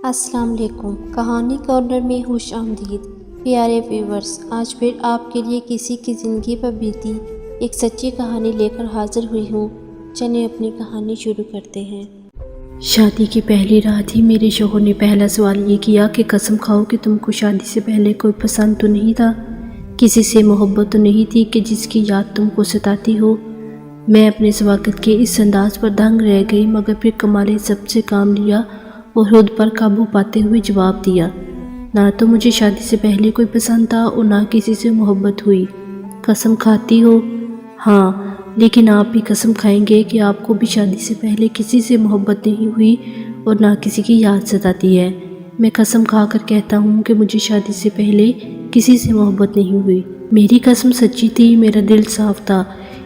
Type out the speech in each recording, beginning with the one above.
السلام علیکم۔ کہانی کارنر میں خوش آمدید پیارے ویورز، آج پھر آپ کے لیے کسی کی زندگی پر بیتی ایک سچی کہانی لے کر حاضر ہوئی ہوں۔ چلیں اپنی کہانی شروع کرتے ہیں۔ شادی کی پہلی رات ہی میرے شوہر نے پہلا سوال یہ کیا کہ قسم کھاؤ کہ تم کو شادی سے پہلے کوئی پسند تو نہیں تھا، کسی سے محبت تو نہیں تھی کہ جس کی یاد تم کو ستاتی ہو۔ میں اپنے سواگت کے اس انداز پر دنگ رہ گئی، مگر پھر کمال سب سے کام لیا اور خود پر قابو پاتے ہوئے جواب دیا، نہ تو مجھے شادی سے پہلے کوئی پسند تھا اور نہ کسی سے محبت ہوئی۔ قسم کھاتی ہو؟ ہاں، لیکن آپ بھی قسم کھائیں گے کہ آپ کو بھی شادی سے پہلے کسی سے محبت نہیں ہوئی اور نہ کسی کی یاد ستاتی ہے۔ میں قسم کھا کر کہتا ہوں کہ مجھے شادی سے پہلے کسی سے محبت نہیں ہوئی۔ میری قسم سچی تھی، میرا دل صاف تھا،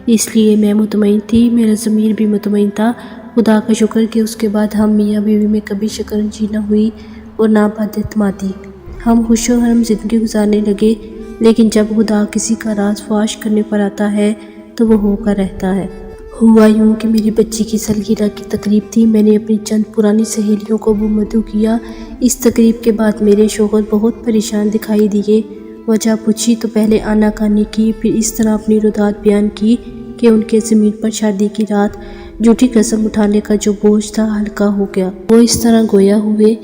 اس لیے میں مطمئن تھی، میرا ضمیر بھی مطمئن تھا۔ خدا کا شکر کہ اس کے بعد ہم میاں بیوی میں کبھی شکنجی نہ ہوئی اور نہ بد اعتمادی۔ ہم خوش و خرم زندگی گزارنے لگے، لیکن جب خدا کسی کا راز فاش کرنے پر آتا ہے تو وہ ہو کر رہتا ہے۔ ہوا یوں کہ میری بچی کی سالگرہ کی تقریب تھی۔ میں نے اپنی چند پرانی سہیلیوں کو مدعو کیا۔ اس تقریب کے بعد میرے شوہر بہت پریشان دکھائی دیے۔ وجہ پوچھی تو پہلے آناکانی کی، پھر اس طرح اپنی رودات بیان کی کہ ان کے ضمیر پر شادی کی رات جھوٹی قسم اٹھانے کا جو بوجھ تھا ہلکا ہو گیا۔ وہ اس طرح گویا ہوئے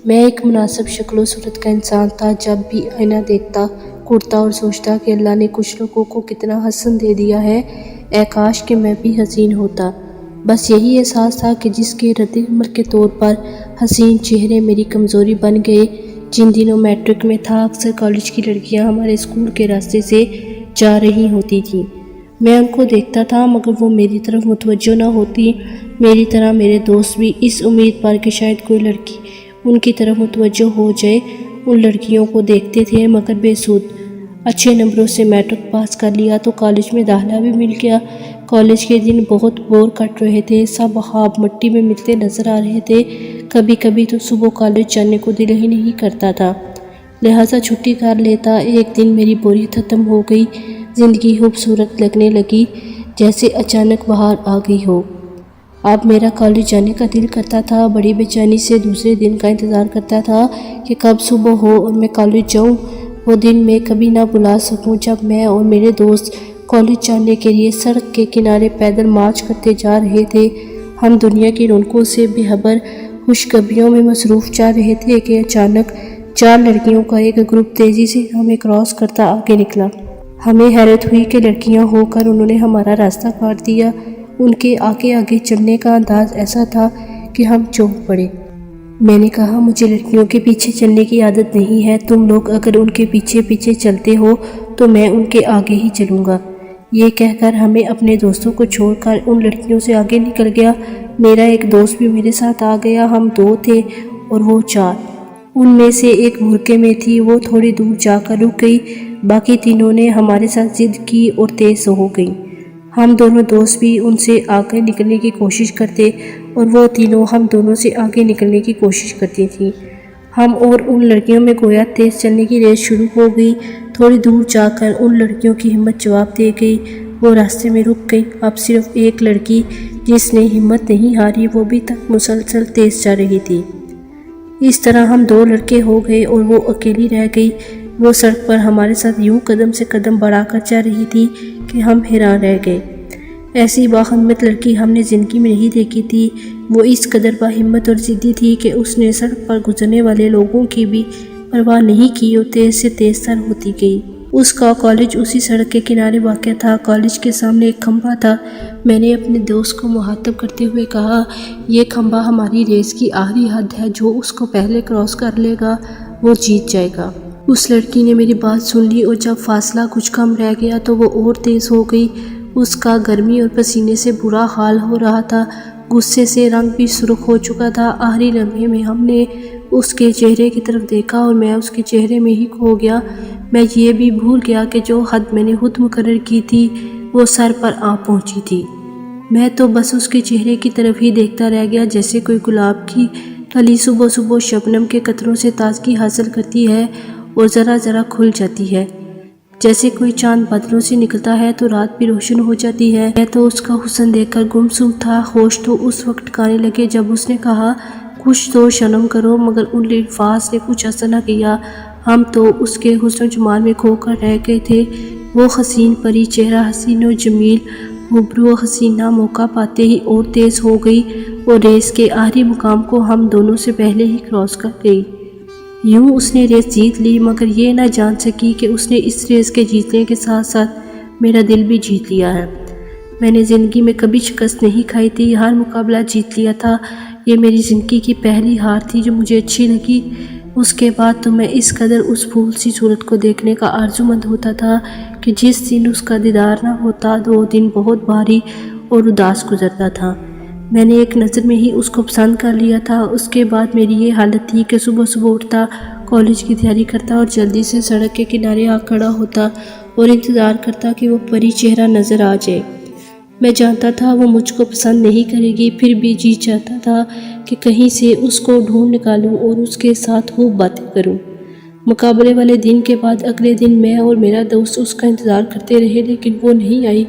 میں ایک مناسب شکل و صورت کا انسان تھا۔ جب بھی آئینہ دیکھتا کرتا اور سوچتا کہ اللہ نے کچھ لوگوں کو کتنا حسن دے دیا ہے، اے کاش کہ میں بھی حسین ہوتا۔ بس یہی احساس تھا کہ جس کے رد عمل کے طور پر حسین چہرے میری کمزوری بن گئے۔ جن دنوں میٹرک میں تھا، اکثر کالج کی لڑکیاں ہمارے اسکول کے راستے سے جا رہی ہوتی تھیں۔ میں ان کو دیکھتا تھا مگر وہ میری طرف متوجہ نہ ہوتی۔ میری طرح میرے دوست بھی اس امید پر کہ شاید کوئی لڑکی ان کی طرف متوجہ ہو جائے ان لڑکیوں کو دیکھتے تھے، مگر بے سود۔ اچھے نمبروں سے میٹرک پاس کر لیا تو کالج میں داخلہ بھی مل گیا۔ کالج کے دن بہت بور کٹ رہے تھے، سب خواب مٹی میں ملتے نظر آ رہے تھے۔ کبھی کبھی تو صبح کالج جانے کو دل ہی نہیں کرتا تھا، لہٰذا چھٹی کر لیتا۔ ایک دن میری بوریت ختم ہو گئی، زندگی خوبصورت لگنے لگی، جیسے اچانک بہار آ گئی ہو۔ اب میرا کالج جانے کا دل کرتا تھا، بڑی بے چینی سے دوسرے دن کا انتظار کرتا تھا کہ کب صبح ہو اور میں کالج جاؤں۔ وہ دن میں کبھی نہ بھلا سکوں جب میں اور میرے دوست کالج جانے کے لیے سڑک کے کنارے پیدل مارچ کرتے جا رہے تھے۔ ہم دنیا کی رونقوں سے بے خبر خوشخبریوں میں مصروف جا رہے تھے کہ اچانک 4 لڑکیوں کا ایک گروپ تیزی سے ہمیں کراس کرتا آگے نکلا۔ ہمیں حیرت ہوئی کہ لڑکیاں ہو کر انہوں نے ہمارا راستہ کاٹ دیا۔ ان کے آگے آگے چلنے کا انداز ایسا تھا کہ ہم چونک پڑے۔ میں نے کہا، مجھے لڑکیوں کے پیچھے چلنے کی عادت نہیں ہے، تم لوگ اگر ان کے پیچھے پیچھے چلتے ہو تو میں ان کے آگے ہی چلوں گا۔ یہ کہہ کر ہمیں اپنے دوستوں کو چھوڑ کر ان لڑکیوں سے آگے نکل گیا۔ میرا ایک دوست بھی میرے ساتھ آ گیا۔ ہم 2 تھے اور وہ 4۔ ان میں سے ایک برقعے میں تھی، وہ تھوڑی دور جا کر رک گئی۔ باقی تینوں نے ہمارے ساتھ ضد کی اور تیز ہو گئیں۔ ہم دونوں دوست بھی ان سے آگے نکلنے کی کوشش کرتے اور وہ تینوں ہم دونوں سے آگے نکلنے کی کوشش کرتی تھیں۔ ہم اور ان لڑکیوں میں گویا تیز چلنے کی ریس شروع ہو گئی۔ تھوڑی دور جا کر ان لڑکیوں کی ہمت جواب دے گئی، وہ راستے میں رک گئی۔ اب صرف ایک لڑکی جس نے ہمت نہیں ہاری، وہ بھی تک مسلسل تیز جا رہی تھی۔ اس طرح ہم 2 لڑکے ہو گئے اور وہ اکیلی رہ گئی۔ وہ سڑک پر ہمارے ساتھ یوں قدم سے قدم بڑھا کر جا رہی تھی کہ ہم حیران رہ گئے۔ ایسی باہمت لڑکی ہم نے زندگی میں نہیں دیکھی تھی۔ وہ اس قدر باہمت اور ضدی تھی کہ اس نے سڑک پر گزرنے والے لوگوں کی بھی پرواہ نہیں کی اور تیز سے تیز تر ہوتی گئی۔ اس کا کالج اسی سڑک کے کنارے واقع تھا۔ کالج کے سامنے ایک کھمبا تھا۔ میں نے اپنے دوست کو مخاطب کرتے ہوئے کہا، یہ کھمبا ہماری ریس کی آخری حد ہے، جو اس کو پہلے کراس کر لے گا وہ جیت جائے گا۔ اس لڑکی نے میری بات سن لی اور جب فاصلہ کچھ کم رہ گیا تو وہ اور تیز ہو گئی۔ اس کا گرمی اور پسینے سے برا حال ہو رہا تھا، غصے سے رنگ بھی سرخ ہو چکا تھا۔ آخری لمحے میں ہم نے اس کے چہرے کی طرف دیکھا اور میں اس کے چہرے میں ہی کھو گیا۔ میں یہ بھی بھول گیا کہ جو حد میں نے خود مقرر کی تھی وہ سر پر آ پہنچی تھی۔ میں تو بس اس کے چہرے کی طرف ہی دیکھتا رہ گیا، جیسے کوئی گلاب کی کلی صبح صبح شبنم کے قطروں سے تازگی حاصل کرتی ہے اور ذرا ذرا کھل جاتی ہے، جیسے کوئی چاند بادلوں سے نکلتا ہے تو رات بھی روشن ہو جاتی ہے۔ میں تو اس کا حسن دیکھ کر گمسم تھا۔ ہوش تو اس وقت ٹھکانے لگے جب اس نے کہا، کچھ تو شرم کرو۔ مگر ان الفاظ نے کچھ اثر نہ کیا۔ ہم تو اس کے حسن و جمال میں کھو کر رہ گئے تھے۔ وہ حسین پری چہرہ، حسین و جمیل روبرو حسینہ موقع پاتے ہی اور تیز ہو گئی اور ریس کے آخری مقام کو ہم دونوں سے پہلے ہی کراس کر گئی۔ یوں اس نے ریس جیت لی، مگر یہ نہ جان سکی کہ اس نے اس ریس کے جیتنے کے ساتھ ساتھ میرا دل بھی جیت لیا ہے۔ میں نے زندگی میں کبھی شکست نہیں کھائی تھی، ہر مقابلہ جیت لیا تھا۔ یہ میری زندگی کی پہلی ہار تھی جو مجھے اچھی لگی۔ اس کے بعد تو میں اس قدر اس پھول سی صورت کو دیکھنے کا آرزومند ہوتا تھا کہ جس دن اس کا دیدار نہ ہوتا وہ دن بہت بھاری اور اداس گزرتا تھا۔ میں نے ایک نظر میں ہی اس کو پسند کر لیا تھا۔ اس کے بعد میری یہ حالت تھی کہ صبح صبح اٹھتا، کالج کی تیاری کرتا اور جلدی سے سڑک کے کنارے آ کھڑا ہوتا اور انتظار کرتا کہ وہ پری چہرہ نظر آ جائے۔ میں جانتا تھا وہ مجھ کو پسند نہیں کرے گی، پھر بھی جی چاہتا تھا کہ کہیں سے اس کو ڈھونڈ نکالوں اور اس کے ساتھ خوب باتیں کروں۔ مقابلے والے دن کے بعد اگلے دن میں اور میرا دوست اس کا انتظار کرتے رہے، لیکن وہ نہیں آئی۔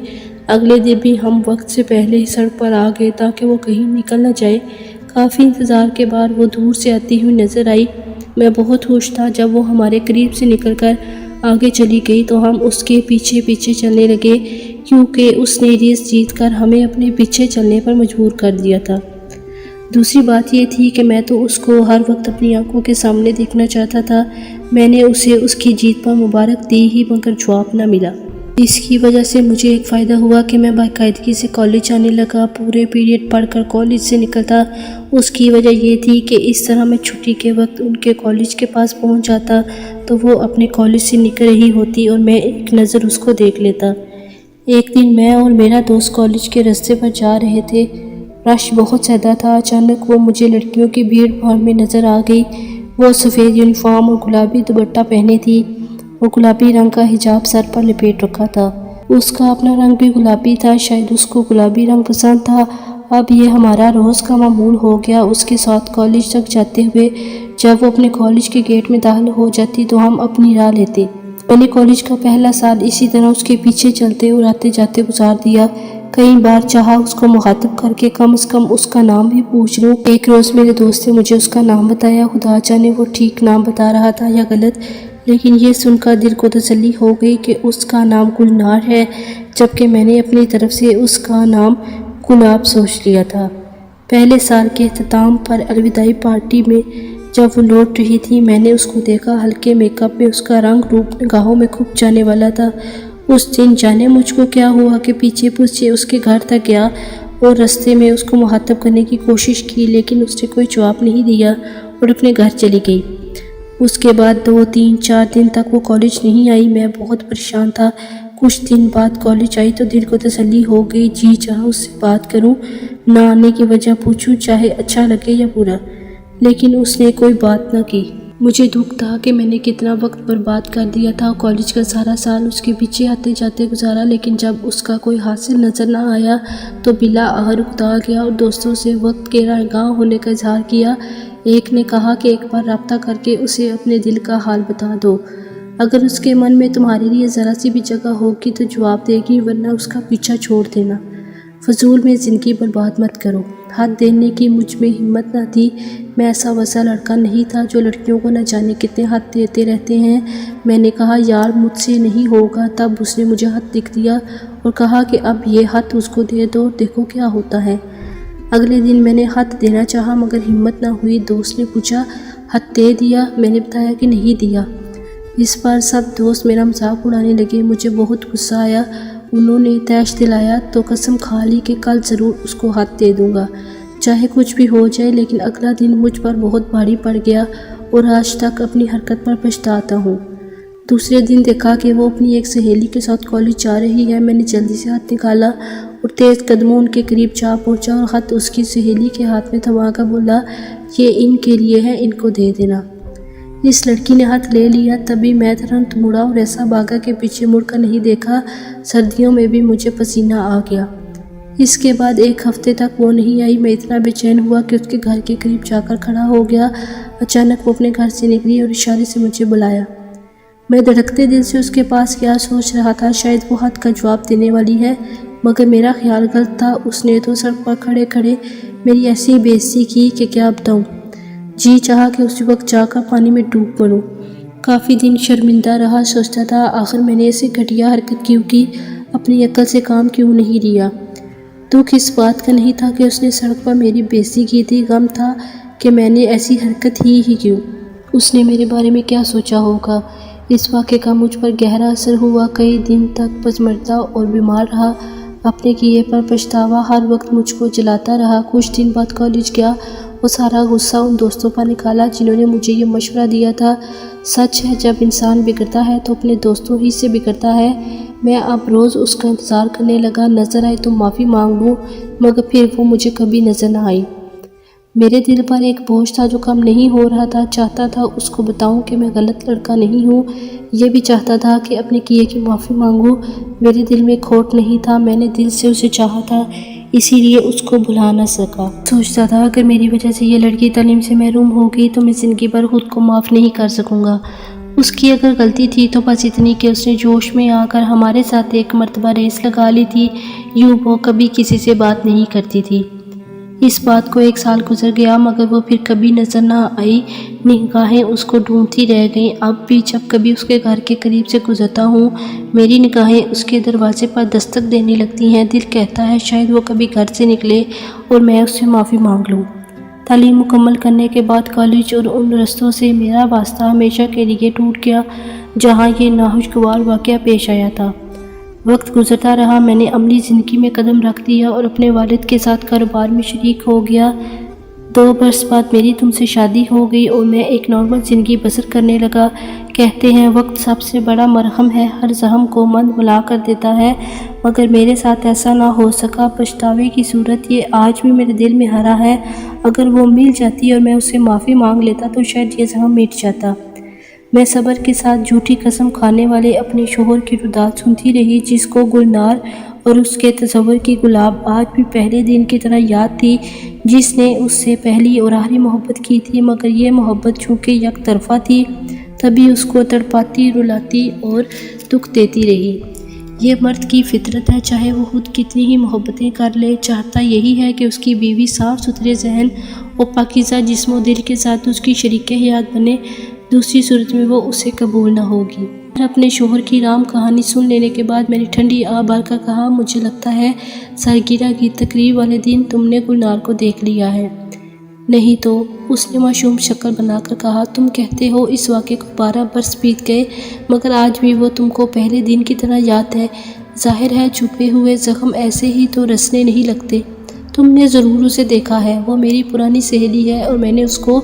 اگلے دن بھی ہم وقت سے پہلے ہی سڑک پر آ گئے تاکہ وہ کہیں نکل نہ جائے۔ کافی انتظار کے بعد وہ دور سے آتی ہوئی نظر آئی۔ میں بہت خوش تھا۔ جب وہ ہمارے قریب سے نکل کر آگے چلی گئی تو ہم اس کے پیچھے پیچھے چلنے لگے، کیونکہ اس نے ریس جیت کر ہمیں اپنے پیچھے چلنے پر مجبور کر دیا تھا۔ دوسری بات یہ تھی کہ میں تو اس کو ہر وقت اپنی آنکھوں کے سامنے دیکھنا چاہتا تھا۔ میں نے اسے اس کی جیت پر مبارک دی ہی، مگر جواب نہ ملا۔ اس کی وجہ سے مجھے ایک فائدہ ہوا کہ میں باقاعدگی سے کالج جانے لگا، پورے پیریڈ پڑھ کر کالج سے نکلتا۔ اس کی وجہ یہ تھی کہ اس طرح میں چھٹی کے وقت ان کے کالج کے پاس پہنچ جاتا تو وہ اپنے کالج سے نکل رہی ہوتی اور میں ایک نظر اس کو دیکھ لیتا۔ ایک دن میں اور میرا دوست کالج کے راستے پر جا رہے تھے۔ رش بہت زیادہ تھا۔ اچانک وہ مجھے لڑکیوں کی بھیڑ بھاڑ میں نظر آ گئی۔ وہ سفید یونیفارم اور گلابی دوپٹہ پہنے تھی اور گلابی رنگ کا حجاب سر پر لپیٹ رکھا تھا۔ اس کا اپنا رنگ بھی گلابی تھا، شاید اس کو گلابی رنگ پسند تھا۔ اب یہ ہمارا روز کا معمول ہو گیا، اس کے ساتھ کالج تک جاتے ہوئے۔ جب وہ اپنے کالج کے گیٹ میں داخل ہو جاتی تو ہم اپنی راہ لیتے۔ میں نے کالج کا پہلا سال اسی طرح اس کے پیچھے چلتے اور آتے جاتے گزار دیا۔ کئی بار چاہا اس کو مخاطب کر کے کم از کم اس کا نام بھی پوچھ لوں۔ ایک روز میرے دوست نے مجھے اس کا نام بتایا۔ خدا جانے وہ ٹھیک نام بتا رہا تھا یا غلط، لیکن یہ سن کر دل کو تسلی ہو گئی کہ اس کا نام گلنار ہے، جبکہ میں نے اپنی طرف سے اس کا نام گلاب سوچ لیا تھا۔ پہلے سال کے اختتام پر الوداعی پارٹی میں جب وہ لوٹ رہی تھی، میں نے اس کو دیکھا۔ ہلکے میک اپ میں اس کا رنگ روپ نگاہوں میں کھپ جانے والا تھا۔ اس دن جانے مجھ کو کیا ہوا کہ پیچھے پیچھے اس کے گھر تک گیا اور رستے میں اس کو مخاطب کرنے کی کوشش کی، لیکن اس نے کوئی جواب نہیں دیا اور اپنے گھر چلی گئی۔ اس کے بعد 2 3 4 دن تک وہ کالج نہیں آئی۔ میں بہت پریشان تھا۔ کچھ دن بعد کالج آئی تو دل کو تسلی ہو گئی۔ جی چاہا اس سے بات کروں، نہ آنے کی وجہ پوچھوں، چاہے اچھا لگے یا برا، لیکن اس نے کوئی بات نہ کی۔ مجھے دکھ تھا کہ میں نے کتنا وقت برباد کر دیا تھا۔ کالج کا سارا سال اس کے پیچھے آتے جاتے گزارا، لیکن جب اس کا کوئی حاصل نظر نہ آیا تو بلا آہر اکتا گیا اور دوستوں سے وقت کے رائگاں ہونے کا اظہار کیا۔ ایک نے کہا کہ ایک بار رابطہ کر کے اسے اپنے دل کا حال بتا دو، اگر اس کے من میں تمہارے لیے ذرا سی بھی جگہ ہوگی تو جواب دے گی، ورنہ اس کا پیچھا چھوڑ دینا۔ فضول میں زندگی برباد مت کرو۔ ہاتھ دینے کی مجھ میں ہمت نہ تھی۔ میں ایسا ویسا لڑکا نہیں تھا جو لڑکیوں کو نہ جانے کتنے ہاتھ دیتے رہتے ہیں۔ میں نے کہا یار مجھ سے نہیں ہوگا۔ تب اس نے مجھے ہاتھ دکھ دیا اور کہا کہ اب یہ ہاتھ اس کو دے دو، دیکھو کیا ہوتا ہے۔ اگلے دن میں نے ہاتھ دینا چاہا مگر ہمت نہ ہوئی۔ دوست نے پوچھا ہاتھ دے دیا؟ میں نے بتایا کہ نہیں دیا۔ اس پر سب دوست میرا مذاق اڑانے لگے۔ مجھے بہت غصہ آیا۔ انہوں نے تیش دلایا تو قسم کھا لی کہ کل ضرور اس کو ہاتھ دے دوں گا، چاہے کچھ بھی ہو جائے۔ لیکن اگلا دن مجھ پر بہت بھاری پڑ گیا اور آج تک اپنی حرکت پر پچھتاتا ہوں۔ دوسرے دن دیکھا کہ وہ اپنی ایک سہیلی کے ساتھ کالج جا رہی ہے۔ میں نے جلدی سے ہاتھ نکالا اور تیز قدموں ان کے قریب جا پہنچا اور ہاتھ اس کی سہیلی کے ہاتھ میں تھما کر بولا یہ ان کے لیے ہے، ان کو دے دینا۔ اس لڑکی نے ہاتھ لے لیا۔ تبھی میں ترنت مڑا اور ایسا بھاگا کہ پیچھے مڑ کر نہیں دیکھا۔ سردیوں میں بھی مجھے پسینہ آ گیا۔ اس کے بعد 1 ہفتے تک وہ نہیں آئی۔ میں اتنا بے چین ہوا کہ اس کے گھر کے قریب جا کر کھڑا ہو گیا۔ اچانک وہ اپنے گھر سے نکلی اور اشارے سے مجھے بلایا۔ میں دھڑکتے دل سے اس کے پاس کیا سوچ رہا تھا، شاید وہ ہاتھ کا جواب دینے والی ہے، مگر میرا خیال غلط تھا۔ اس نے تو سڑک پر کھڑے کھڑے میری ایسی بے عزتی کی کہ کیا بتاؤں۔ جی چاہا کہ اسی وقت جا کر پانی میں ڈوب پڑوں۔ کافی دن شرمندہ رہا، سوچتا تھا آخر میں نے ایسی گھٹیا حرکت کیوں کی، اپنی عقل سے کام کیوں نہیں لیا۔ دکھ اس بات کا نہیں تھا کہ اس نے سڑک پر میری بےعزتی کی تھی، غم تھا کہ میں نے ایسی حرکت ہی کیوں۔ اس نے میرے بارے میں کیا سوچا ہوگا۔ اس واقعے کا مجھ پر گہرا اثر ہوا، کئی دن تک پسماندہ اور بیمار رہا، اپنے کیے پر پچھتاوا ہر وقت مجھ کو جلاتا رہا۔ کچھ دن بعد کالج گیا، وہ سارا غصہ ان دوستوں پر نکالا جنہوں نے مجھے یہ مشورہ دیا تھا۔ سچ ہے، جب انسان بگڑتا ہے تو اپنے دوستوں ہی سے بگڑتا ہے۔ میں اب روز اس کا انتظار کرنے لگا، نظر آئی تو معافی مانگ لوں، مگر پھر وہ مجھے کبھی نظر نہ آئی۔ میرے دل پر ایک بوجھ تھا جو کم نہیں ہو رہا تھا۔ چاہتا تھا اس کو بتاؤں کہ میں غلط لڑکا نہیں ہوں، یہ بھی چاہتا تھا کہ اپنے کیے کی معافی مانگوں۔ میرے دل میں کھوٹ نہیں تھا، میں نے دل سے اسے چاہا تھا، اسی لیے اس کو بھلا نہ سکا۔ سوچتا تھا اگر میری وجہ سے یہ لڑکی تعلیم سے محروم ہوگی تو میں زندگی بھر خود کو معاف نہیں کر سکوں گا۔ اس کی اگر غلطی تھی تو بس اتنی کہ اس نے جوش میں آ کر ہمارے ساتھ ایک مرتبہ ریس لگا لی تھی، یوں وہ کبھی کسی سے بات نہیں کرتی تھی۔ اس بات کو 1 سال گزر گیا مگر وہ پھر کبھی نظر نہ آئی، نگاہیں اس کو ڈھونڈتی رہ گئیں۔ اب بھی جب کبھی اس کے گھر کے قریب سے گزرتا ہوں، میری نگاہیں اس کے دروازے پر دستک دینے لگتی ہیں۔ دل کہتا ہے شاید وہ کبھی گھر سے نکلے اور میں اس سے معافی مانگ لوں۔ تعلیم مکمل کرنے کے بعد کالج اور ان رستوں سے میرا واسطہ ہمیشہ کے لیے ٹوٹ گیا جہاں یہ ناخوشگوار واقعہ پیش آیا تھا۔ وقت گزرتا رہا، میں نے عملی زندگی میں قدم رکھ دیا اور اپنے والد کے ساتھ کاروبار میں شریک ہو گیا۔ 2 برس بعد میری تم سے شادی ہو گئی اور میں ایک نارمل زندگی بسر کرنے لگا۔ کہتے ہیں وقت سب سے بڑا مرہم ہے، ہر زخم کو مند ملا کر دیتا ہے، مگر میرے ساتھ ایسا نہ ہو سکا۔ پچھتاوے کی صورت یہ آج بھی میرے دل میں ہرا ہے، اگر وہ مل جاتی اور میں اس سے معافی مانگ لیتا تو شاید یہ زخم مٹ جاتا۔ میں صبر کے ساتھ جھوٹی قسم کھانے والے اپنے شوہر کی رداد سنتی رہی، جس کو گلنار اور اس کے تصور کی گلاب آج بھی پہلے دن کی طرح یاد تھی جس نے اس سے پہلی اور آخری محبت کی تھی، مگر یہ محبت چونکہ یک طرفہ تھی تبھی اس کو تڑپاتی، رلاتی اور دکھ دیتی رہی۔ یہ مرد کی فطرت ہے، چاہے وہ خود کتنی ہی محبتیں کر لے، چاہتا یہی ہے کہ اس کی بیوی صاف ستھرے ذہن اور پاکیزہ جسم و دل کے ساتھ اس کی شریک حیات بنے، دوسری صورت میں وہ اسے قبول نہ ہوگی۔ اپنے شوہر کی رام کہانی سن لینے کے بعد میں نے ٹھنڈی آہ بھر کر کہا، مجھے لگتا ہے سالگرہ کی تقریب والے دن تم نے گلنار کو دیکھ لیا ہے۔ نہیں تو، اس نے معصوم شکل بنا کر کہا، تم کہتے ہو اس واقعے کو 12 برس بیت گئے مگر آج بھی وہ تم کو پہلے دن کی طرح یاد ہے۔ ظاہر ہے چھپے ہوئے زخم ایسے ہی تو رسنے نہیں لگتے۔ تم نے ضرور اسے دیکھا ہے، وہ میری پرانی سہیلی ہے اور میں نے اس کو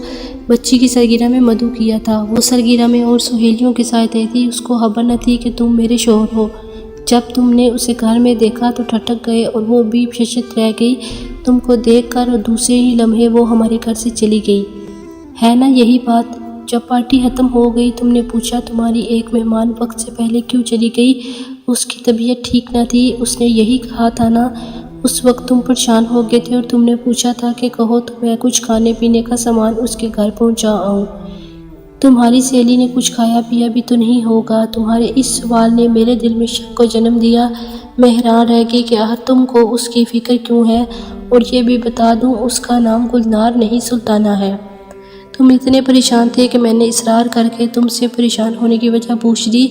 بچی کی سالگرہ میں مدعو کیا تھا۔ وہ سالگرہ میں اور سہیلیوں کے ساتھ آئی تھی، اس کو خبر نہ تھی کہ تم میرے شوہر ہو۔ جب تم نے اسے گھر میں دیکھا تو ٹھٹک گئے اور وہ بھی ششت رہ گئی تم کو دیکھ کر، اور دوسرے ہی لمحے وہ ہمارے گھر سے چلی گئی، ہے نا یہی بات؟ جب پارٹی ختم ہو گئی تم نے پوچھا تمہاری ایک مہمان وقت سے پہلے کیوں چلی گئی، اس کی طبیعت ٹھیک نہ تھی، اس نے یہی کہا تھا نا؟ اس وقت تم پریشان ہو گئے تھے اور تم نے پوچھا تھا کہ کہو تو میں کچھ کھانے پینے کا سامان اس کے گھر پہنچا آؤں۔ تمہاری سہیلی نے کچھ کھایا پیا بھی تو نہیں ہوگا؟ تمہارے اس سوال نے میرے دل میں شک کو جنم دیا۔ میں حیران رہ گئی کہ آخر تم کو اس کی فکر کیوں ہے، اور یہ بھی بتا دوں اس کا نام گلنار نہیں سلطانہ ہے۔ تم اتنے پریشان تھے کہ میں نے اصرار کر کے تم سے پریشان ہونے کی وجہ پوچھ دی۔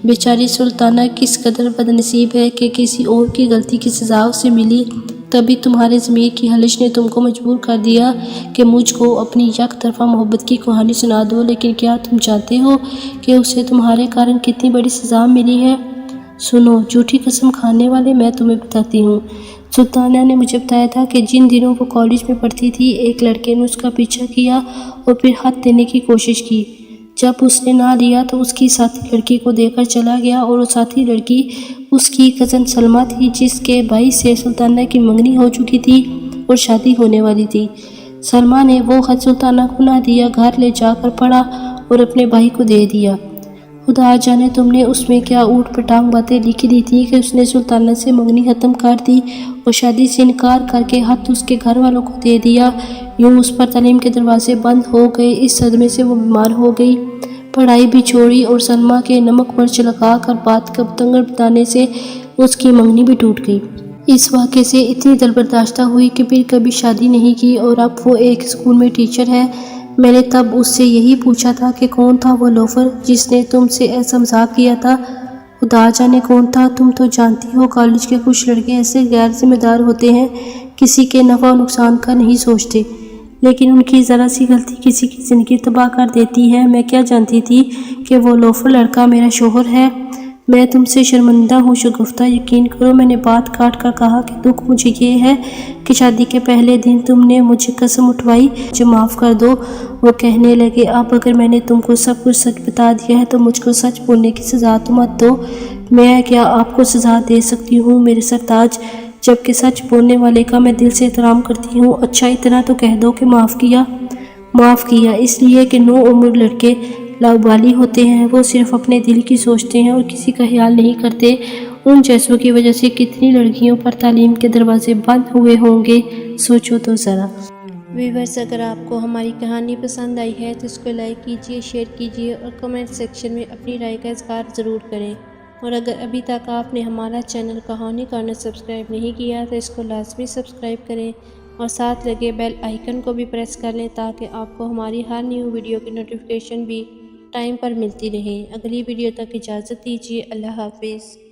بیچاری سلطانہ کس قدر بدنصیب ہے کہ کسی اور کی غلطی کی سزا اسے ملی، تبھی تمہارے ضمیر کی خلش نے تم کو مجبور کر دیا کہ مجھ کو اپنی یک طرفہ محبت کی کہانی سنا دو۔ لیکن کیا تم جانتے ہو کہ اسے تمہارے کارن کتنی بڑی سزا ملی ہے؟ سنو جھوٹی قسم کھانے والے، میں تمہیں بتاتی ہوں۔ سلطانہ نے مجھے بتایا تھا کہ جن دنوں وہ کالج میں پڑھتی تھی ایک لڑکے نے اس کا پیچھا کیا اور پھر خط دینے کی کوشش کی۔ جب اس نے نہ لیا تو اس کی ساتھی لڑکی کو دے کر چلا گیا، اور وہ ساتھی لڑکی اس کی کزن سلمیٰ تھی جس کے بھائی سے سلطانہ کی منگنی ہو چکی تھی اور شادی ہونے والی تھی۔ سلمیٰ نے وہ خط سلطانہ کو نہ دیا، گھر لے جا کر پڑھا اور اپنے بھائی کو دے دیا۔ خدا جانے تم نے اس میں کیا اوٹ پٹانگ باتیں لکھ دی تھی کہ اس نے سلطانہ سے منگنی ختم کر دی اور شادی سے انکار کر کے خط اس کے گھر والوں کو دے دیا۔ یوں اس پر تعلیم کے دروازے بند ہو گئے۔ اس صدمے سے وہ بیمار ہو گئی، پڑھائی بھی چھوڑی، اور سلمیٰ کے نمک مرچ لگا کر بات کا بتنگڑ بتانے سے اس کی منگنی بھی ٹوٹ گئی۔ اس واقعے سے اتنی دل برداشتہ ہوئی کہ پھر کبھی شادی نہیں کی، اور اب وہ ایک اسکول میں ٹیچر ہے۔ میں نے تب اس سے یہی پوچھا تھا کہ کون تھا وہ لوفر جس نے تم سے ایسا مذاق کیا تھا؟ خدا جانے کون تھا، تم تو جانتی ہو کالج کے کچھ لڑکے ایسے غیر ذمہ دار ہوتے ہیں، کسی کے نفع و نقصان کا نہیں سوچتے، لیکن ان کی ذرا سی غلطی کسی کی زندگی تباہ کر دیتی ہے۔ میں کیا جانتی تھی کہ وہ لوفر لڑکا میرا شوہر ہے؟ میں تم سے شرمندہ ہوں شگفتہ، یقین کرو میں نے بات کاٹ کر کہا کہ دکھ مجھے یہ ہے کہ شادی کے پہلے دن تم نے مجھے قسم اٹھوائی، مجھے معاف کر دو۔ وہ کہنے لگے اب اگر میں نے تم کو سب کچھ سچ بتا دیا ہے تو مجھ کو سچ بولنے کی سزا تو مت دو۔ میں کیا آپ کو سزا دے سکتی ہوں میرے سرتاج، جبکہ سچ بولنے والے کا میں دل سے احترام کرتی ہوں۔ اچھا اتنا تو کہہ دو کہ معاف کیا، اس لیے کہ نو عمر لڑکے لاابالی ہوتے ہیں، وہ صرف اپنے دل کی سوچتے ہیں اور کسی کا خیال نہیں کرتے۔ ان جیسوں کی وجہ سے کتنی لڑکیوں پر تعلیم کے دروازے بند ہوئے ہوں گے، سوچو تو ذرا۔ ویورز، اگر آپ کو ہماری کہانی پسند آئی ہے تو اس کو لائک کیجیے، شیئر کیجیے اور کمنٹ سیکشن میں اپنی رائے کا اظہار ضرور کریں۔ اور اگر ابھی تک آپ نے ہمارا چینل کہانی کارنر سبسکرائب نہیں کیا تو اس کو لازمی سبسکرائب کریں اور ساتھ لگے بیل آئیکن کو بھی پریس کر لیں تاکہ آپ کو ہماری ہر نیو ویڈیو کی نوٹیفیکیشن بھی ٹائم پر ملتی رہے۔ اگلی ویڈیو تک اجازت دیجیے، اللہ حافظ۔